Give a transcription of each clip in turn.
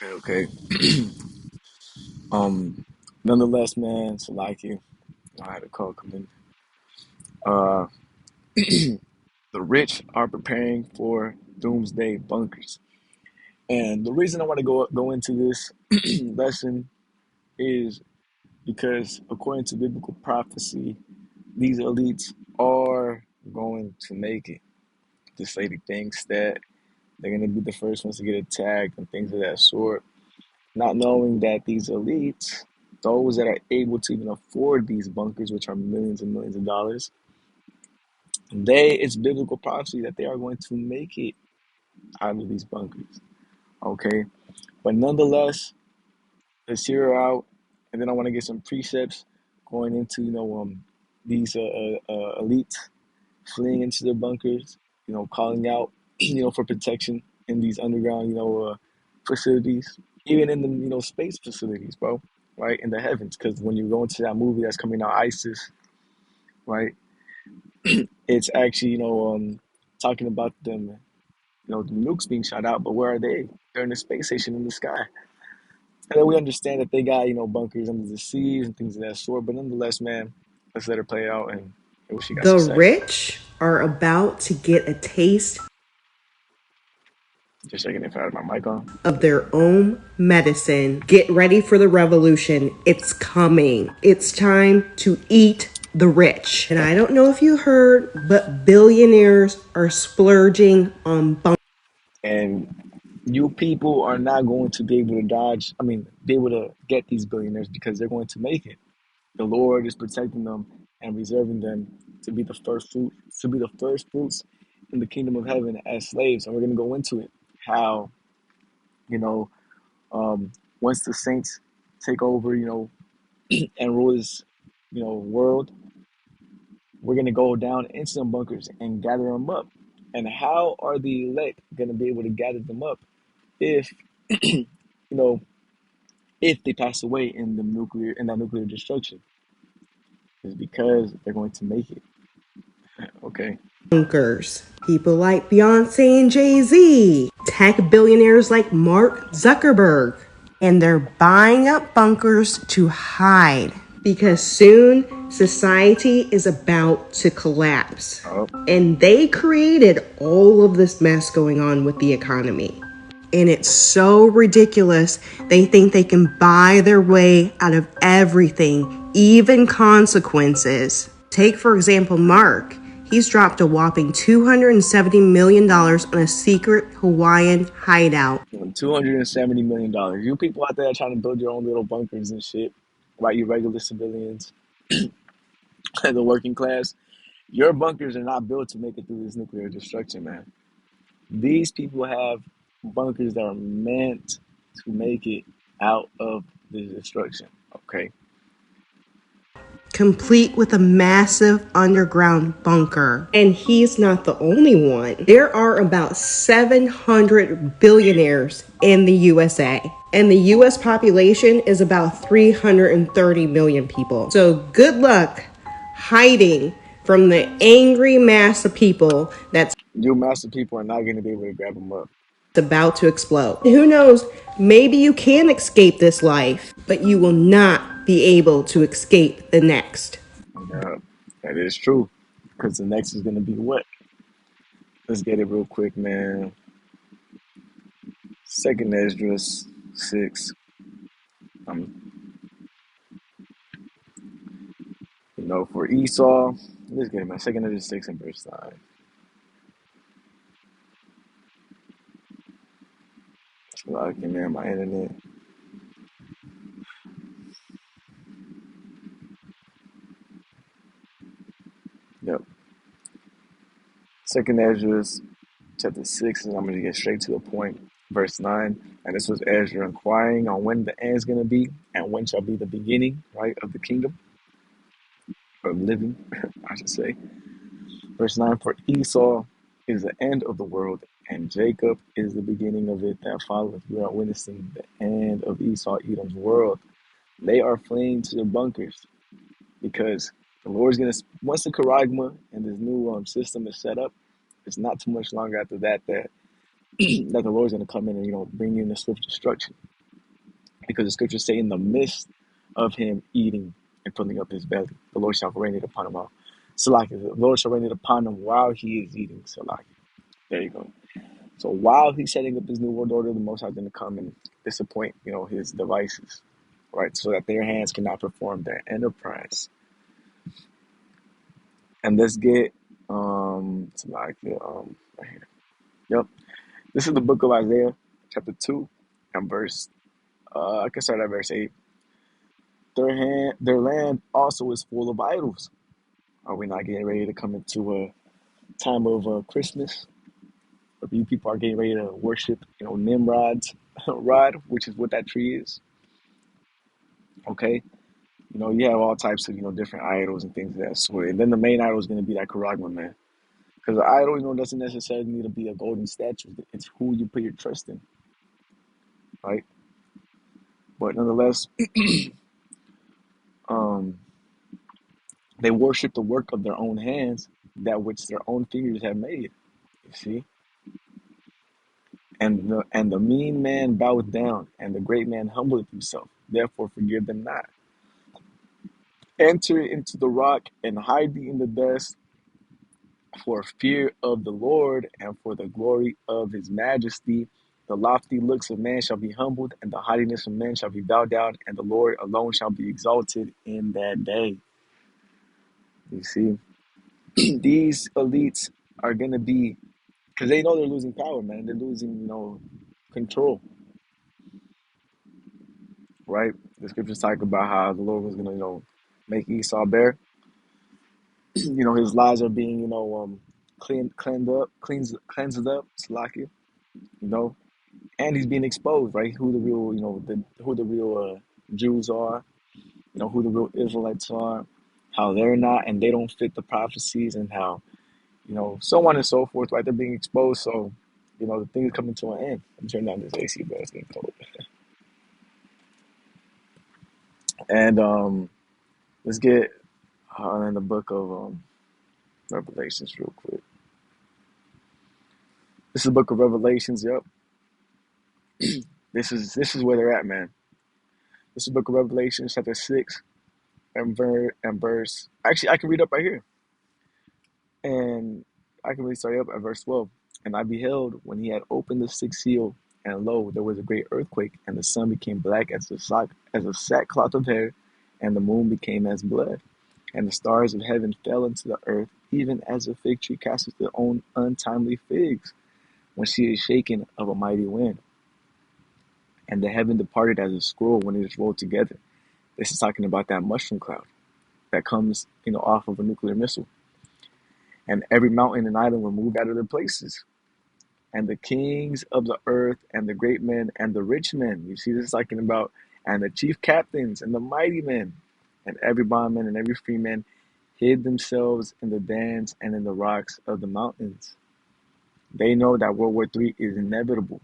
Okay. Um, Nonetheless, man, so like you, I had a call come in. Uh, the rich are preparing for doomsday bunkers, and the reason I want to go into this lesson is because, according to biblical prophecy, these elites are going to make it. This lady thinks that they're going to be the first ones to get attacked and things of that sort, not knowing that these elites, those that are able to even afford these bunkers, which are millions and millions of dollars, it's biblical prophecy that they are going to make it out of these bunkers. Okay. But nonetheless, let's hear her out. And then I want to get some precepts going into, these elites fleeing into their bunkers, calling out, for protection in these underground, facilities, even in the, space facilities, bro, right? In the heavens. Because when you go into that movie that's coming out, ISIS, right? It's actually, talking about them, the nukes being shot out, but where are they? They're in the space station in the sky. And then we understand that they got, bunkers under the seas and things of that sort. But nonetheless, man, let's let her play out and hear what she got to The say. rich are about to get a taste Just checking if I had my mic on. of their own medicine. Get ready for the revolution. It's coming. It's time to eat the rich. And I don't know if you heard, but billionaires are splurging on And you people are not going to be able to be able to get these billionaires because they're going to make it. The Lord is protecting them and reserving them to be the first fruits in the kingdom of heaven as slaves. And we're going to go into it. How, you know, once the saints take over, and rule this, world, we're going to go down into some bunkers and gather them up. And how are the elect going to be able to gather them up if, you know, if they pass away in that nuclear destruction? Is because they're going to make it. Okay. bunkers. People like Beyonce and Jay-Z, tech billionaires like Mark Zuckerberg, and they're buying up bunkers to hide because soon society is about to collapse. Oh, And they created all of this mess going on with the economy. And it's so ridiculous. They think they can buy their way out of everything, even consequences. Take, for example, Mark. He's dropped a whopping $270 million on a secret Hawaiian hideout. $270 million. You people out there trying to build your own little bunkers and shit, right? You regular civilians, the working class. Your bunkers are not built to make it through this nuclear destruction, man. These people have bunkers that are meant to make it out of the destruction. Okay. Complete with a massive underground bunker. And he's not the only one. There are about 700 billionaires in the USA. And the US population is about 330 million people. So good luck hiding from the angry mass of people that's You master people are not going to be able to grab them up. about to explode. Who knows? Maybe you can escape this life, but you will not be able to escape the next. Yeah, that is true. Because the next is going to be what? Let's get it real quick, man. Second Esdras 6. Um, for Esau, let's get it, man. Second Esdras 6 and verse 9. Lock in there, my internet. Yep. Second Esdras chapter 6, and I'm going to get straight to the point. Verse 9. And this was Ezra inquiring on when the end is going to be and when shall be the beginning, right, of the kingdom, or living, I should say. Verse 9. For Esau is the end of the world, and Jacob is the beginning of it that followeth. We are witnessing the end of Esau, Edom's world. They are fleeing to the bunkers because the Lord's going to, once the charagma and this new system is set up, it's not too much longer after that that the Lord's going to come in and bring in the swift destruction. because the scriptures say, in the midst of him eating and filling up his belly, the Lord shall rain it upon him all. Salaki, the Lord shall rain it upon him while he is eating. Salaki. There you go. So while he's setting up his new world order, the Most High is going to come and disappoint, his devices, right? So that their hands cannot perform their enterprise. And let's get Salaki, right here. Yep. This is the book of Isaiah, chapter 2, and verse, I can start at verse 8. Their land also is full of idols. Are we not getting ready to come into a time of Christmas? Where you people are getting ready to worship, Nimrod's rod, which is what that tree is. Okay, you have all types of different idols and things of that sort. And then the main idol is going to be that Karagma, man. Because the idol, doesn't necessarily need to be a golden statue. It's who you put your trust in, right? But nonetheless, um, they worship the work of their own hands, that which their own fingers have made. You see, and the mean man boweth down, and the great man humbleth himself. Therefore, forgive them not. Enter into the rock and hide thee in the dust, for fear of the Lord and for the glory of his majesty. The lofty looks of man shall be humbled, and the haughtiness of men shall be bowed down, and the Lord alone shall be exalted in that day. You see, these elites are going to be, because they know they're losing power, man. They're losing, control, right? The scriptures talk about how the Lord was going to, make Esau bare. His lies are being, cleansed up, Slakia, know, and he's being exposed, right? Who the real, who the real Jews are, who the real Israelites are, how they're not, and they don't fit the prophecies, and how, so on and so forth, right? They're being exposed, so, the thing is coming to an end. I'm turning down this AC, but it's getting cold. And let's get in the book of Revelations real quick. This is the book of Revelations. Yep, this is where they're at, man. This is the book of Revelation, chapter 6, and verse. Actually, I can read up right here. And I can really start up at verse 12. And I beheld when he had opened the sixth seal, and lo, there was a great earthquake, and the sun became black as a sackcloth of hair, and the moon became as blood. And the stars of heaven fell into the earth, even as a fig tree casteth their own untimely figs, when she is shaken of a mighty wind. And the heaven departed as a scroll when it is rolled together. This is talking about that mushroom cloud that comes, off of a nuclear missile. And every mountain and island were moved out of their places. And the kings of the earth, and the great men, and the rich men, you see this is talking about, and the chief captains, and the mighty men, and every bondman and every free man, hid themselves in the dens and in the rocks of the mountains. They know that World War III is inevitable.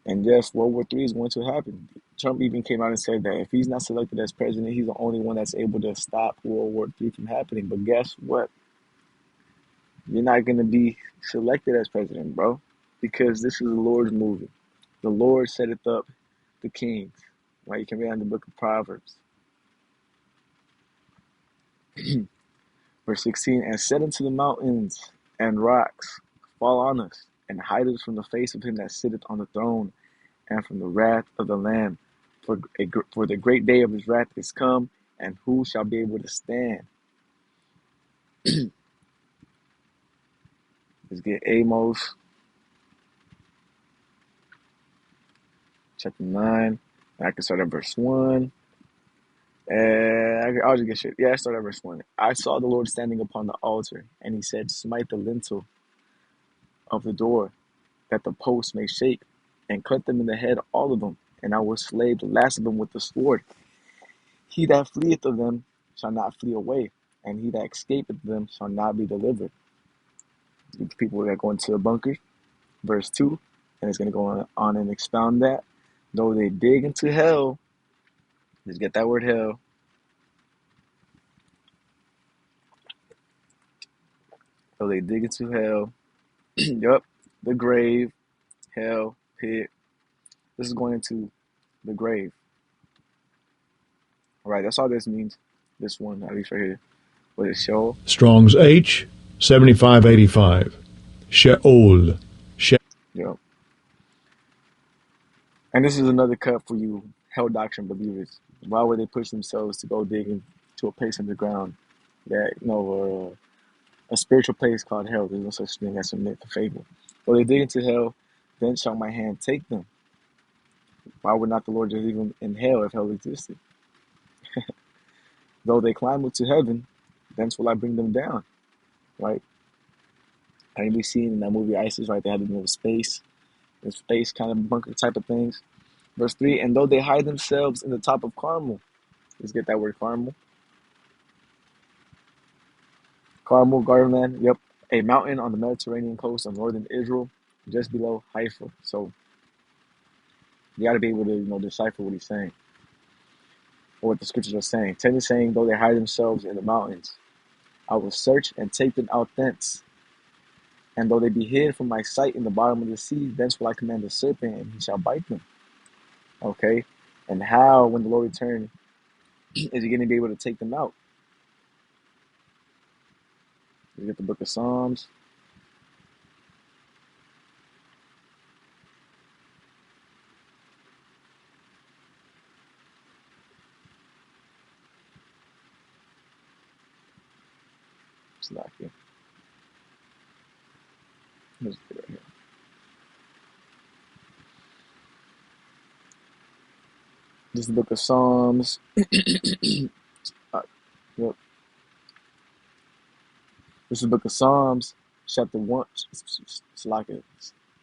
And yes, World War III is going to happen. Trump even came out and said that if he's not selected as president, he's the only one that's able to stop World War III from happening. But guess what? You're not going to be selected as president, bro, because this is the Lord's movie. The Lord setteth up the kings, right? You can read in the book of Proverbs. Verse 16, and said unto the mountains and rocks, fall on us, and hide us from the face of him that sitteth on the throne, and from the wrath of the Lamb. For the great day of his wrath is come, and who shall be able to stand? Let's get Amos, chapter 9. I can start at verse 1. I'll just get shit. Yeah, I start at verse 1. I saw the Lord standing upon the altar, and he said, smite the lintel of the door, that the posts may shake, and cut them in the head, all of them, and I will slay the last of them with the sword. He that fleeth of them shall not flee away, and he that escapeth them shall not be delivered. These people that go into the bunker, verse 2, and it's going to go on and expound that. Though they dig into hell, just get that word hell. Though they dig into hell, yup, the grave, hell, pit. This is going into the grave. All right, that's all this means. This one, at least right here. What is Sheol? Strong's H 7585. Sheol. Yeah. And this is another cut for you hell doctrine believers. Why would they push themselves to go digging to a place underground that, a spiritual place called hell? There's no such thing as a myth or fable. Though they dig into hell, then shall my hand take them. Why would not the Lord just leave them in hell if hell existed? Though they climb up to heaven, thence will I bring them down. Right? And we seen in that movie ISIS, right? They had to move space, the space kind of bunker type of things. Verse 3, and though they hide themselves in the top of Carmel. Let's get that word Carmel. Carmel, Garden, yep. A mountain on the Mediterranean coast of northern Israel, just below Haifa. So you got to be able to, decipher what he's saying or what the scriptures are saying. 10 is saying, though they hide themselves in the mountains, I will search and take them out thence. And though they be hid from my sight in the bottom of the sea, thence will I command the serpent, and he shall bite them. Okay? And how, when the Lord returns, is he going to be able to take them out? You get the book of Psalms. It's not here. Let's get it right here. This is the book of Psalms. Yep. This is the book of Psalms, chapter 1. It's like it.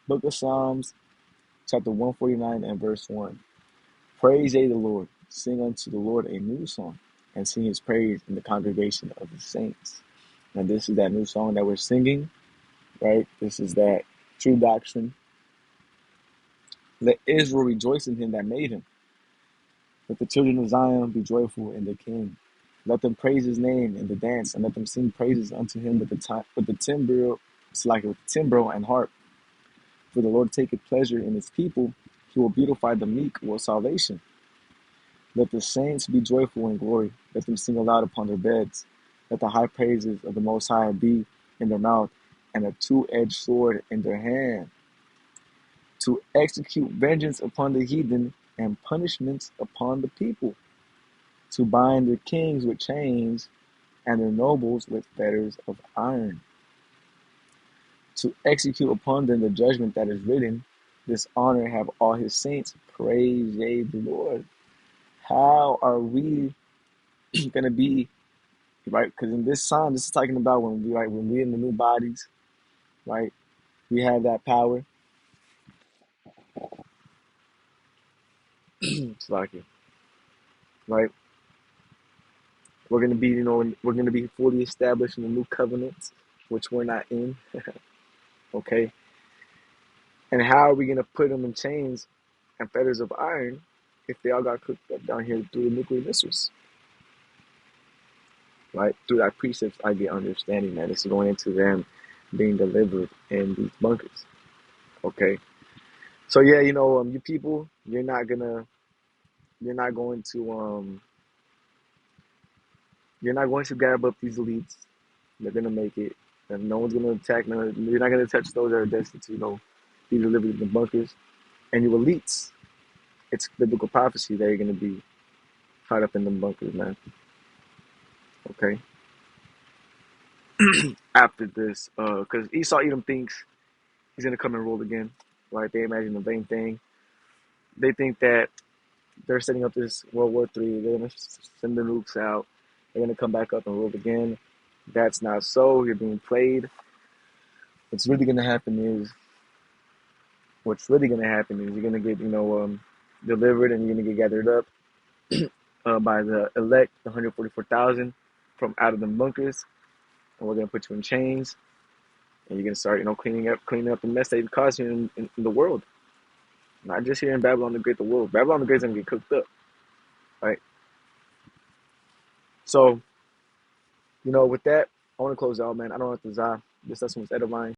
Book of Psalms, chapter 149 and verse 1. Praise ye the Lord. Sing unto the Lord a new song, and sing his praise in the congregation of the saints. And this is that new song that we're singing, right? This is that true doctrine. Let Israel rejoice in him that made him. Let the children of Zion be joyful in the King. Let them praise his name in the dance, and let them sing praises unto him with the timbrel, it's like with timbrel and harp. For the Lord taketh pleasure in his people; he will beautify the meek with salvation. Let the saints be joyful in glory; let them sing aloud upon their beds. Let the high praises of the Most High be in their mouth, and a two-edged sword in their hand, to execute vengeance upon the heathen and punishments upon the people, to bind their kings with chains and their nobles with fetters of iron, to execute upon them the judgment that is written. This honor have all his saints. Praise ye the Lord. How are we going to be, right? Because in this psalm, this is talking about when we in the new bodies, right? We have that power. It's like it, right? We're going to be, we're going to be fully established in the new covenant, which we're not in. Okay. And how are we going to put them in chains and fetters of iron if they all got cooked up down here through the nuclear missiles? Right? Through that precepts, I get understanding that it's going into them being delivered in these bunkers. Okay. So yeah, you people, you're not going to grab up these elites. They're gonna make it, and no one's gonna attack. No, you're not gonna touch those that are destined to, be delivered in the bunkers. And you elites, it's biblical prophecy that you're gonna be tied up in the bunkers, man. Okay. After this, because Esau Edom thinks he's gonna come and rule again, right? They imagine the same thing. They think that they're setting up this World War III. They're gonna send the nukes out. They're gonna come back up and rule again. That's not so. You're being played. What's really gonna happen is you're gonna get delivered, and you're gonna get gathered up by the elect, the 144,000 from out of the bunkers, and we're gonna put you in chains, and you're gonna start cleaning up the mess that you caused you in the world, not just here in Babylon the Great, the world. Babylon the Great is gonna get cooked up, right? So with that, I want to close out, man. I don't have to this lesson was edifying.